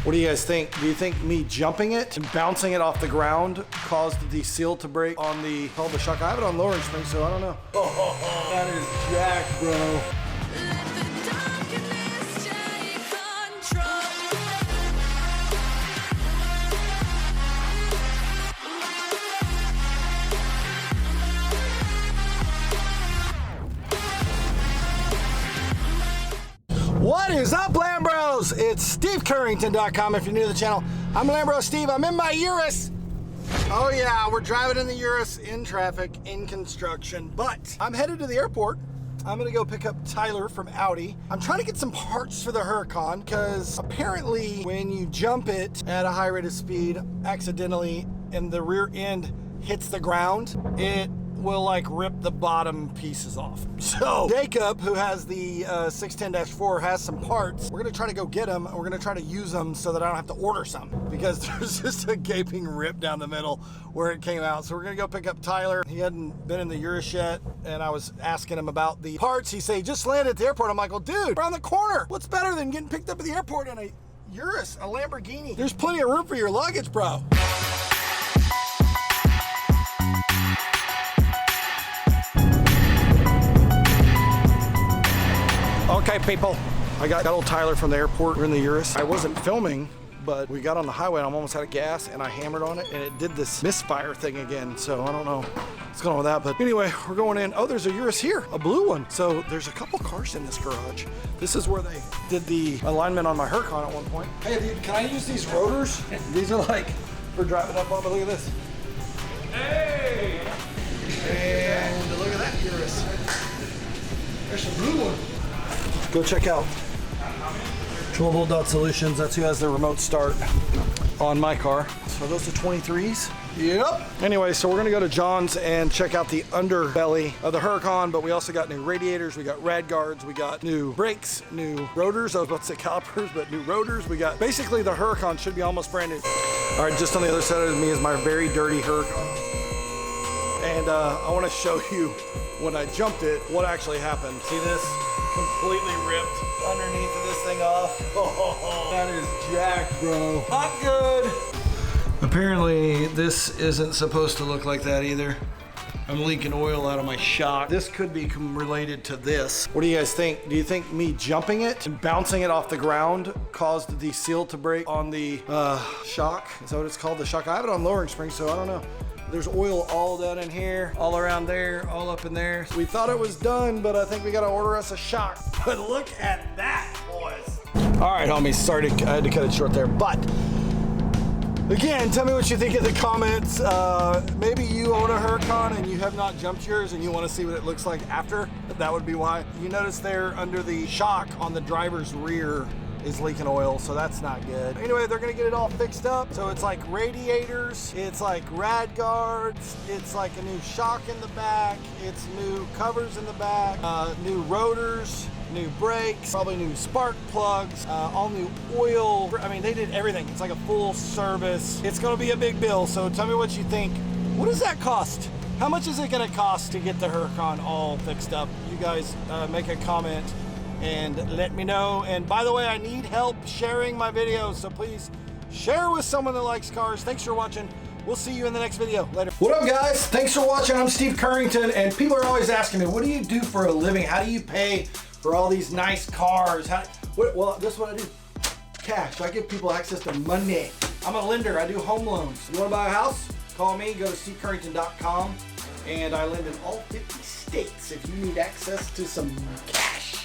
What do you guys think? Do you think me jumping it and bouncing it off the ground caused the seal to break on the shock? I have it on lowering spring, so I don't know. Oh, that is jacked, bro. What is up, Lambros? It's SteveCurrington.com if you're new to the channel. I'm Lambros Steve. I'm in my Urus. Oh yeah, we're driving in the Urus in traffic, in construction, but I'm headed to the airport. I'm gonna go pick up Tyler from Audi. I'm trying to get some parts for the Huracan because apparently when you jump it at a high rate of speed accidentally and the rear end hits the ground, it will like rip the bottom pieces off. So Jacob, who has the 610-4, has some parts. We're gonna try to go get them. We're gonna try to use them so that I don't have to order some because there's just a gaping rip down the middle where it came out. So we're gonna go pick up Tyler. He hadn't been in the Urus yet, and I was asking him about the parts. He said, just landed at the airport. I'm like, well, dude, around the corner. What's better than getting picked up at the airport in a Urus, a Lamborghini? There's plenty of room for your luggage, bro. Okay, people, I got old Tyler from the airport. We're in the Urus. I wasn't filming, but we got on the highway and I'm almost out of gas and I hammered on it and it did this misfire thing again. So I don't know what's going on with that. But anyway, we're going in. Oh, there's a Urus here, a blue one. So there's a couple cars in this garage. This is where they did the alignment on my Huracan at one point. Hey, dude, can I use these rotors? These are like for driving up on, but look at this. Hey! And look at that Urus. There's a blue one. Go check out 12V Solutions. That's who has the remote start on my car. So those are 23s. Yep. Anyway, so we're gonna go to John's and check out the underbelly of the Huracan, but we also got new radiators, we got rad guards, we got new brakes, new rotors. I was about to say calipers, but new rotors. We got, basically the Huracan should be almost brand new. All right, just on the other side of me is my very dirty Huracan. And I wanna show you when I jumped it, what actually happened. See this? Completely ripped underneath of this thing off. Oh, that is jacked, bro. Not good. Apparently, this isn't supposed to look like that either. I'm leaking oil out of my shock. This could be related to this. What do you guys think? Do you think me jumping it and bouncing it off the ground caused the seal to break on the shock? Is that what it's called? The shock? I have it on lowering spring, so I don't know. There's oil all down in here, all around there, all up in there. We thought it was done, but I think we gotta order us a shock. But look at that, boys. All right, homies, sorry, I had to cut it short there, but again, tell me what you think in the comments. Maybe you own a Huracan and you have not jumped yours and you wanna see what it looks like after. That would be why. You notice there under the shock on the driver's rear is leaking oil, so that's not good. Anyway, they're gonna get it all fixed up. So it's like radiators, it's like rad guards, it's like a new shock in the back, it's new covers in the back, new rotors, new brakes, probably new spark plugs, all new oil. I mean, they did everything. It's like a full service. It's gonna be a big bill, so tell me what you think. What does that cost? How much is it gonna cost to get the Huracan all fixed up? You guys make a comment and let me know. And by the way, I need help sharing my videos, so please share with someone that likes cars. Thanks for watching. We'll see you in the next video. Later. What up, guys? Thanks for watching. I'm Steve Currington, and people are always asking me, what do you do for a living? How do you pay for all these nice cars? Well, this is what I do. Cash. I give people access to money. I'm a lender. I do home loans. You want to buy a house? Call me. Go to SteveCurrington.com, and I lend in all 50 states if you need access to some cash.